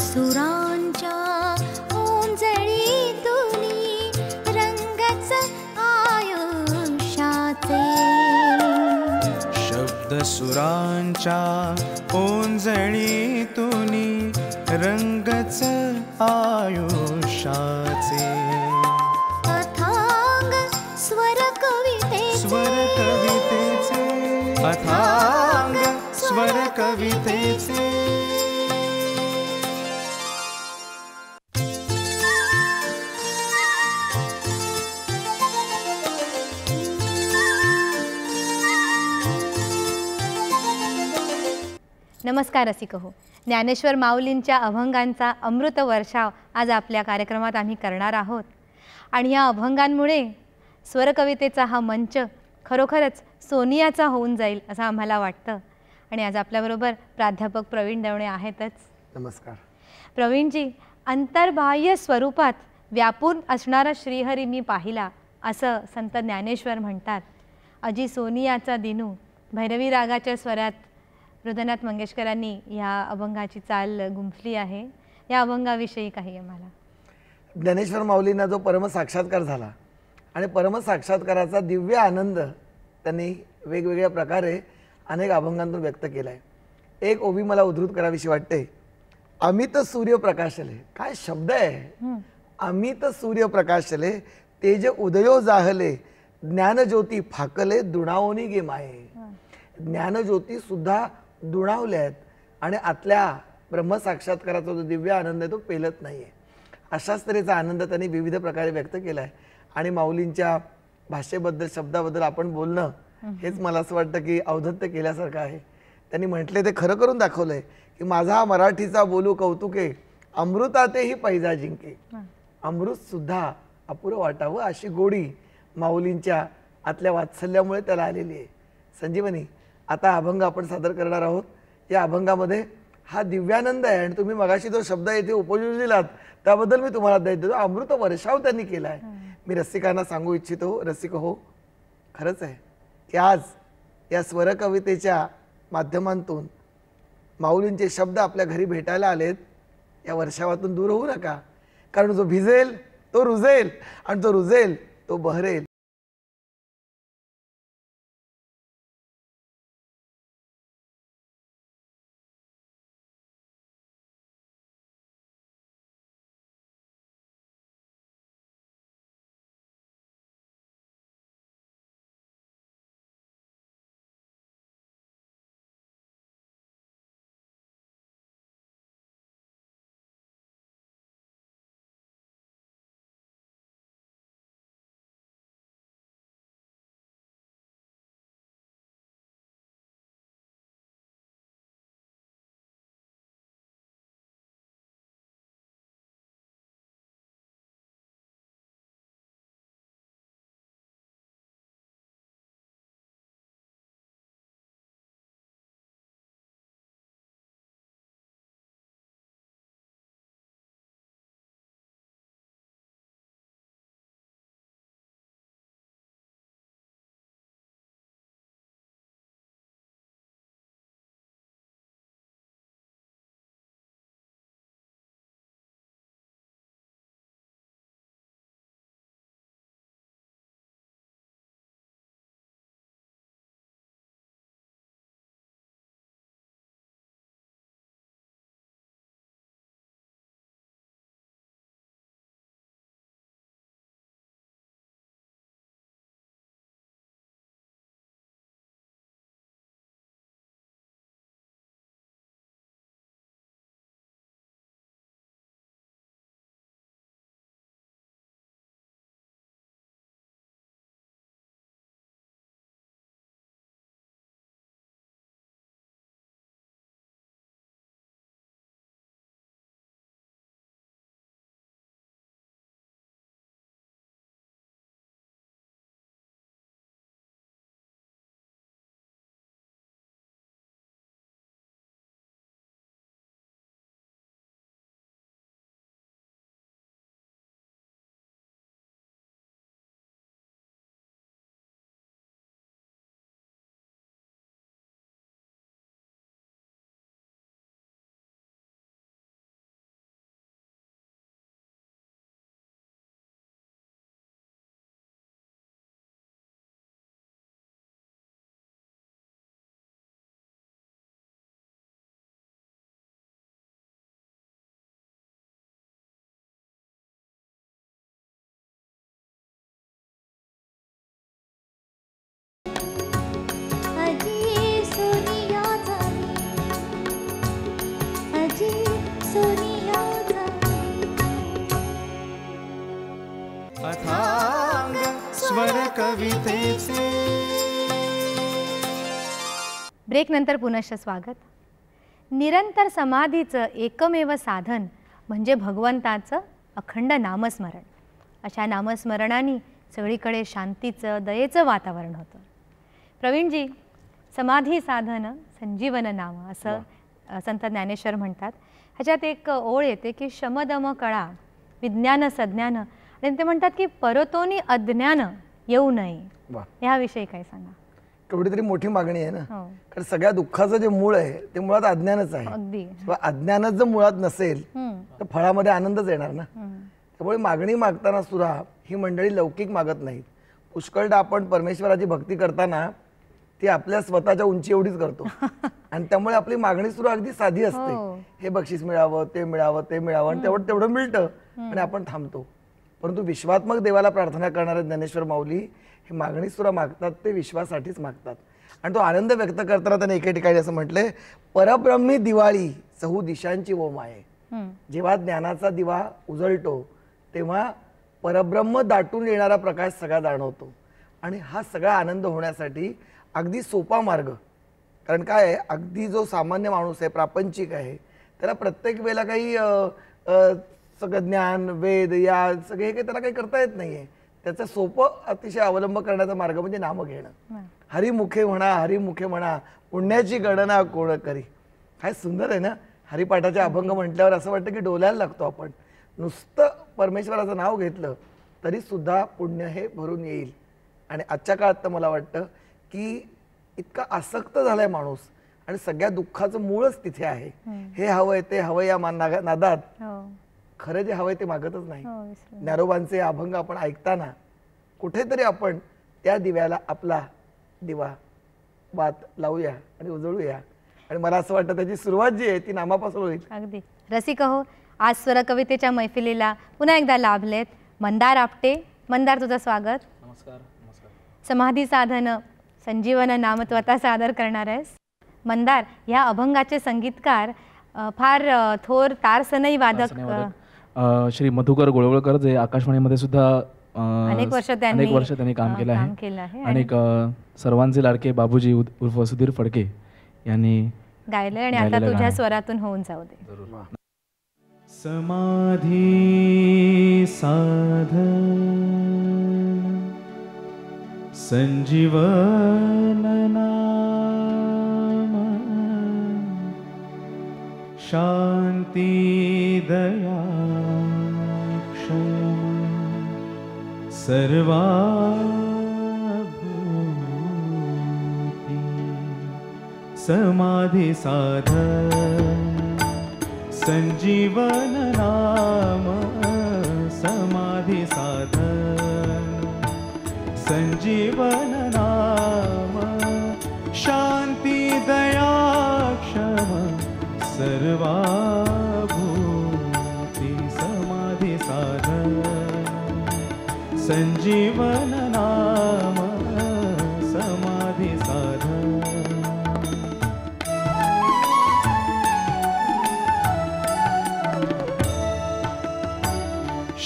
शब्दसुरांच्या ओंजळीतूनी रंगच आयुष्याचे। शब्दसुरांच्या ओंजळीतूनी रंगच आयुष्याचे। अथांग स्वर कवितेचे अथांग स्वर कवितेचे। नमस्कार रसिको, ज्ञानेश्वर माऊलींच्या अभंगांचा अमृत वर्षाव आज आपल्या कार्यक्रमात आम्ही करणार आहोत। आणि या अभंगांमुळे स्वरकवितेचा हा मंच खरोखरच सोनियाचा होऊन जाईल असं आम्हाला वाटतं। आणि आज आपल्याबरोबर प्राध्यापक प्रवीण दवणे आहेतच। नमस्कार प्रवीणजी, अंतर्बाह्य स्वरूपात व्यापून असणारा श्रीहरी मी पाहिला असं संत ज्ञानेश्वर म्हणतात। अजी सोनियाचा दिनू भैरवी रागाच्या स्वरात हृदयनाथ मंगेशकरांनी या अभंगाची चाल गुंफली आहे। या अभंगाविषयी काही आम्हाला। ज्ञानेश्वर माऊलींना जो परमसाक्षात्कार झाला आणि परमसाक्षात्काराचा दिव्य आनंद त्यांनी वेगवेगळ्या प्रकारे अनेक अभंगांतून व्यक्त केला आहे। एक ओवी मला उद्धृत करावीशी वाटते। अमित सूर्य प्रकाशले, काय शब्द आहे। अमित सूर्य प्रकाशले तेज उदयो जाहले, ज्ञानज्योती फाकले दुणावनी गे माये। ज्ञानज्योती सुद्धा दुणावल्या आहेत आणि आतल्या ब्रह्मसाक्षात्काराचा जो दिव्य आनंद आहे तो पेलत नाही आहे। अशाच तऱ्हेचा आनंद त्यांनी विविध प्रकारे व्यक्त केला आहे। आणि माऊलींच्या भाषेबद्दल शब्दाबद्दल आपण बोलणं हेच मला असं वाटतं की अवधत्त केल्यासारखं आहे। त्यांनी म्हटले ते खरं करून दाखवलंय की माझा हा मराठीचा बोलू कौतुके, अमृतातेही पैजा जिंके। अमृत सुद्धा अपुरं वाटावं अशी गोडी माऊलींच्या आतल्या वात्सल्यामुळे त्याला आलेली आहे। संजीवनी, आता अभंग आपण सादर करणार आहोत। या अभंगामध्ये हा दिव्यानंद आहे आणि तुम्ही मगाशी जो शब्द येथे उपयोग दिलात त्याबद्दल मी तुम्हाला दया देतो। अमृत वर्षाव त्यांनी केला आहे। मी रसिकांना सांगू इच्छितो, रसिक हो, खरंच आहे की आज या स्वरकवितेच्या माध्यमातून माऊलींचे शब्द आपल्या घरी भेटायला आलेत। या वर्षावातून दूर होऊ नका, कारण जो भिजेल तो रुजेल आणि जो रुजेल तो बहरेल। सोनियाचा अथांग स्वर कवितेचे. ब्रेक नंतर पुनश्च स्वागत. निरंतर समाधीचं एकमेव साधन म्हणजे भगवंताचं अखंड नामस्मरण. अशा नामस्मरणाने सगळीकडे शांतीचं दयेचं वातावरण होतं. प्रवीणजी, समाधी साधन संजीवन नाम असं संत ज्ञानेश्वर म्हणतात. ह्याच्यात एक ओळ येते की शमदम कळा विज्ञान सज्ञान, आणि ते म्हणतात की परतोनी अज्ञान येऊ नये. वा, ह्याविषयी काय सांगा. केवढी तरी मोठी मागणी आहे ना. हो, कारण सगळ्या दुःखाचं जे मूळ आहे ते मुळात अज्ञानच आहे. अगदी. किंवा अज्ञानच जर मुळात नसेल तर फळामध्ये आनंदच येणार ना. त्यामुळे मागणी मागताना सुद्धा ही मंडळी लौकिक मागत नाहीत. पुष्कळदा आपण परमेश्वराची भक्ती करताना ती आपल्या स्वतःच्या उंची एवढीच करतो आणि त्यामुळे आपली मागणी सुद्धा अगदी साधी असते. हे बक्षीस मिळावं, ते मिळावं, ते मिळावं, आणि तेवढं मिळतं आणि आपण थांबतो. परंतु विश्वात्मक देवाला प्रार्थना करणारे ज्ञानेश्वर माऊली हे मागणी सुद्धा मागतात, ते विश्वासाठीच मागतात. आणि तो आनंद व्यक्त करताना त्याने एके ठिकाणी असं म्हटलंय, परब्रह्मी दिवाळी चहू दिशांची ओम आहे. जेव्हा ज्ञानाचा दिवा उजळतो तेव्हा परब्रह्म दाटून येणारा प्रकाश सगळा जाणवतो. आणि हा सगळा आनंद होण्यासाठी अगदी सोपा मार्ग, कारण काय आहे, अगदी जो सामान्य माणूस आहे, प्रापंचिक आहे, त्याला प्रत्येक वेळेला काही सगळं ज्ञान वेद या सगळे काही त्याला काही करता येत नाहीये. त्याचं सोपं अतिशय अवलंब करण्याचा मार्ग म्हणजे नाम घेणं. हरिमुखे म्हणा, हरिमुखे म्हणा, पुण्याची गणना कोण करी. काय सुंदर आहे ना. हरिपाठाचे अभंग म्हटल्यावर असं वाटतं की डोलायला लागतो आपण. नुसतं परमेश्वराचं नाव घेतलं तरी सुद्धा पुण्य हे भरून येईल. आणि आजच्या काळात तर मला वाटतं की इतका आसक्त झालाय माणूस आणि सगळ्या दुःखाचं मूळच तिथे आहे. हे हवंय ते हवंय या नादात खरं जे हवंय ते मागतच नाही. ज्ञानोबांचे अभंग आपण ऐकताना कुठेतरी आपण त्या दिव्याला आपला दिवा वात लावूया आणि उजळूया. आणि मला असं वाटतं त्याची सुरुवात जी आहे ती नामापासून होईल. अगदी. रसिक हो, आज स्वर कवितेच्या मैफिलीला पुन्हा एकदा लाभलेत मंदार आपटे. मंदार, तुझं स्वागत. नमस्कार. नमस्कार. समाधी साधन संजीवन नामत्वता सादर करणार आहेस. मंदार, ह्या अभंगाचे संगीतकार फार थोर तारसनई वादक श्री मधुकर गोळवळकर, जे आकाशवाणीमध्ये सुद्धा अनेक वर्ष त्यांनी काम केलं आहे. आणि सर्वांचे लाडके बाबूजी उर्फ सुधीर फडके यांनी गायलंय. आणि आता तुझ्या स्वरातून होऊन जाऊ दे. समाधी साधन संजीवन नाम शांती दया क्षमा सर्वाभूती समाधी साधन संजीवन नाम समाधी साधन संजीवन नाम शांती दया क्षमा सर्वाभूती समाधी साधन संजीवन नाम समाधी साधन.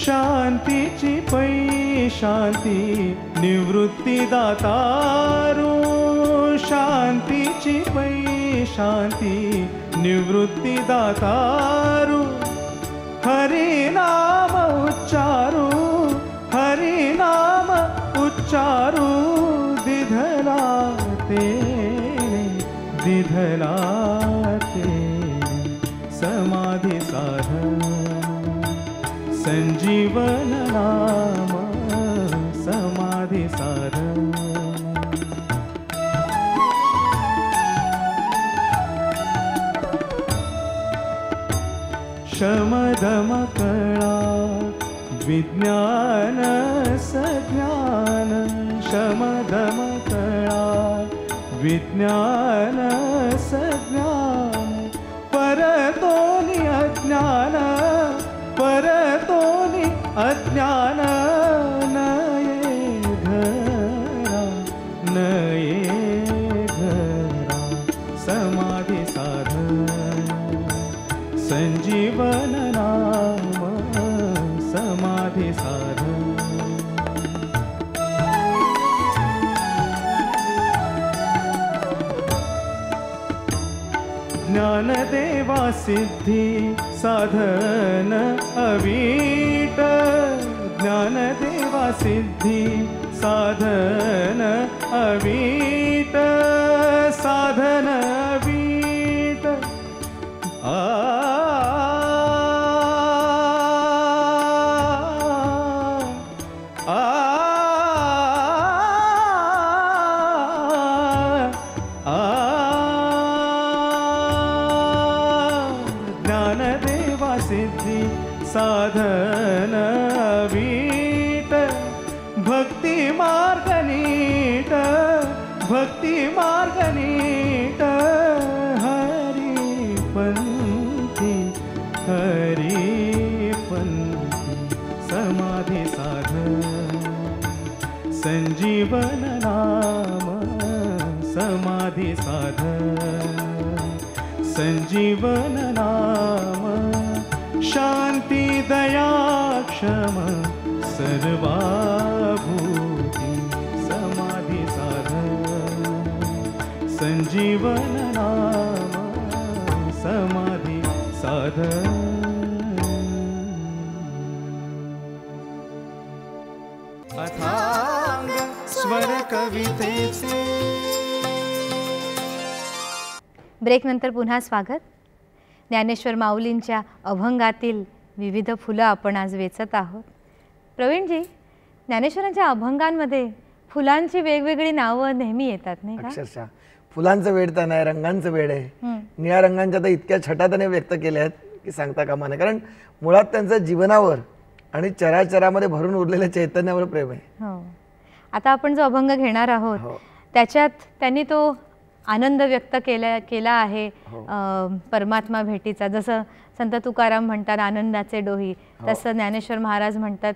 शांतीची पै शांती निवृत्ती दातारू शांतीची पै शांती निवृत्ती दातारू हरि नाम उच्चारू हरि नाम उच्चारू दिधला ते समाधी साधन संजीवन नाम समाधी साधन. शमदम कळा विज्ञान सज्ञान शमदम कळा विज्ञान सज्ञान परतोनि अज्ञान परतोनि अज्ञान नये घरा समाधी साधन संजीवन नाम समाधी साधन ज्ञानदेवा सिद्धी साधन अवीट ज्ञानदेवा सिद्धी साधन अवीट साधन अवीट ज्ञानदेवा सिद्धी साधन वीट भक्ती मार्ग नीट भक्ती मार्ग नीट हरी पंथी समाधी साधन संजीवन नाम समाधी साधन संजीवन नाम शांती दया क्षम सर्वाभूती समाधी साधन संजीवन नाम समाधी साधन अथांग स्वर कवितेचे ब्रेकनंतर पुन्हा स्वागत. ज्ञानेश्वर माऊलींच्या अभंगातील विविध फुलं आपण आज वेचत आहोत. प्रवीणजी, ज्ञानेश्वरांच्या अभंगांमध्ये फुलांची वेगवेगळी नावं नेहमी येतात नाही का? अक्षरशः फुलांचं वेड तर नाही, रंगांचं वेड आहे. निळ्या रंगांच्या तर इतक्या छटा त्याने व्यक्त केल्या आहेत की सांगता कामा नये. कारण मुळात त्यांचं जीवनावर आणि चराचरामध्ये भरून उरलेल्या चैतन्यावर प्रेम आहे. हो. आता आपण जो अभंग घेणार आहोत त्याच्यात त्यांनी तो आनंद व्यक्त केला आहे परमात्मा भेटीचा. जसं संत तुकाराम म्हणतात आनंदाचे डोही, तसं ज्ञानेश्वर महाराज म्हणतात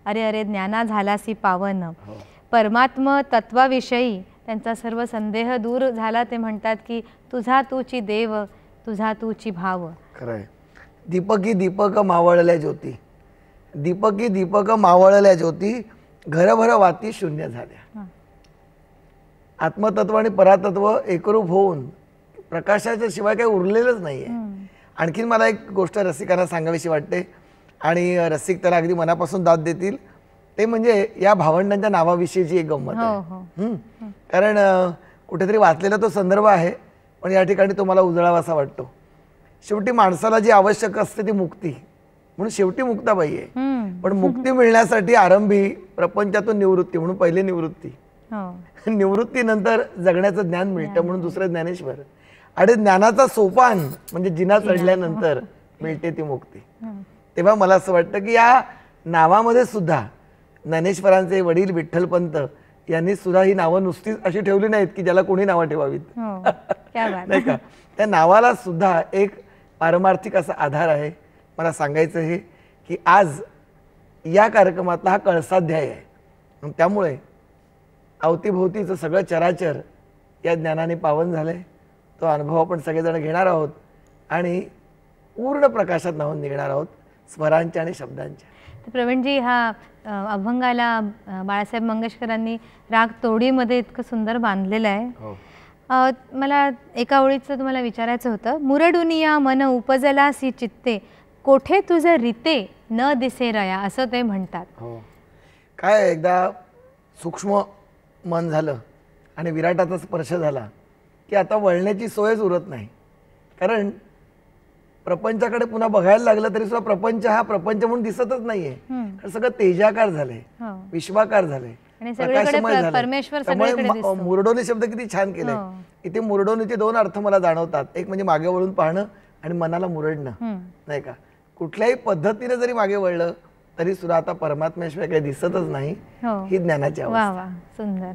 अरे अरे ज्ञाना झालासी पावन. परमात्म तत्वाविषयी त्यांचा सर्व संदेह दूर झाला. ते म्हणतात की तुझा तूची देव तुझा तूची भाव. खरंय. दीपकी दीपक मावळल्या ज्योती दीपकी दीपक मावळल्या ज्योती घरभर वाती शून्य झाल्या. आत्मतत्व आणि परातत्व एकरूप होऊन प्रकाशाच्या शिवाय काही उरलेलंच नाहीये. आणखीन मला एक गोष्ट रसिकांना सांगावीशी वाटते आणि रसिक त्याला अगदी मनापासून दाद देतील. ते म्हणजे या भावंडांच्या नावाविषयीची एक गंमत आहे. कारण कुठेतरी वाचलेला तो संदर्भ आहे, पण या ठिकाणी तो मला उजळावासा वाटतो. शेवटी माणसाला जी आवश्यक असते ती मुक्ती, म्हणून शेवटी मुक्ताबाई आहे. पण मुक्ती मिळण्यासाठी आरंभी प्रपंचातून निवृत्ती, म्हणून पहिले निवृत्ती, निवृत्तीनंतर जगण्याचं ज्ञान मिळतं म्हणून दुसरं ज्ञानेश्वर. आणि ज्ञानाचा सोपान म्हणजे जिना चढल्यानंतर मिळते ती मुक्ती. तेव्हा मला असं वाटतं की या नावामध्ये सुद्धा ज्ञानेश्वरांचे वडील विठ्ठलपंत यांनी सुद्धा ही नावं नुसतीच अशी ठेवली नाहीत की ज्याला कोणी नावं ठेवावीत, नाही का? त्या नावाला सुद्धा एक पारमार्थिक असा आधार आहे. मला सांगायचं हे की आज या कार्यक्रमातला हा कळसाध्याय आहे. त्यामुळे अवतीभोवतीचं सगळं चराचर या ज्ञानाने पावन झालंय. तो अनुभव आपण सगळेजण घेणार आहोत आणि पूर्ण प्रकाशात न्हावून निघणार आहोत स्वरांच्या आणि शब्दांच्या. प्रवीणजी, हा अभंगाला बाळासाहेब मंगेशकरांनी राग तोडीमध्ये इतकं सुंदर बांधलेलं आहे. मला एका ओळीचं तुम्हाला विचारायचं होतं. मुरडुनिया मन उपजलासी चित्ते कोठे तुझं रीते न दिसे रया, असं ते म्हणतात. काय एकदा सूक्ष्म मन झालं आणि विराटाचा स्पर्श झाला की आता वळण्याची सोयच उरत नाही. कारण प्रपंचाकडे पुन्हा बघायला लागलं तरी सुद्धा प्रपंच हा प्रपंच म्हणून दिसतच नाहीये. सगळं तेजाकार झालंय, विश्वाकार झालंय, प्रकाशमय झालंय. मुरडोनी शब्द किती छान केलाय. इथे मुरडोनीचे दोन अर्थ मला जाणवतात. एक म्हणजे मागे वळून पाहणं आणि मनाला मुरडणं, नाही का? कुठल्याही पद्धतीने जरी मागे वळलं तरी सुद्धा आता परमात्म्याशिवाय काही दिसतच नाही. ही ज्ञानाची अवस्था. सुंदर.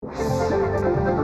मा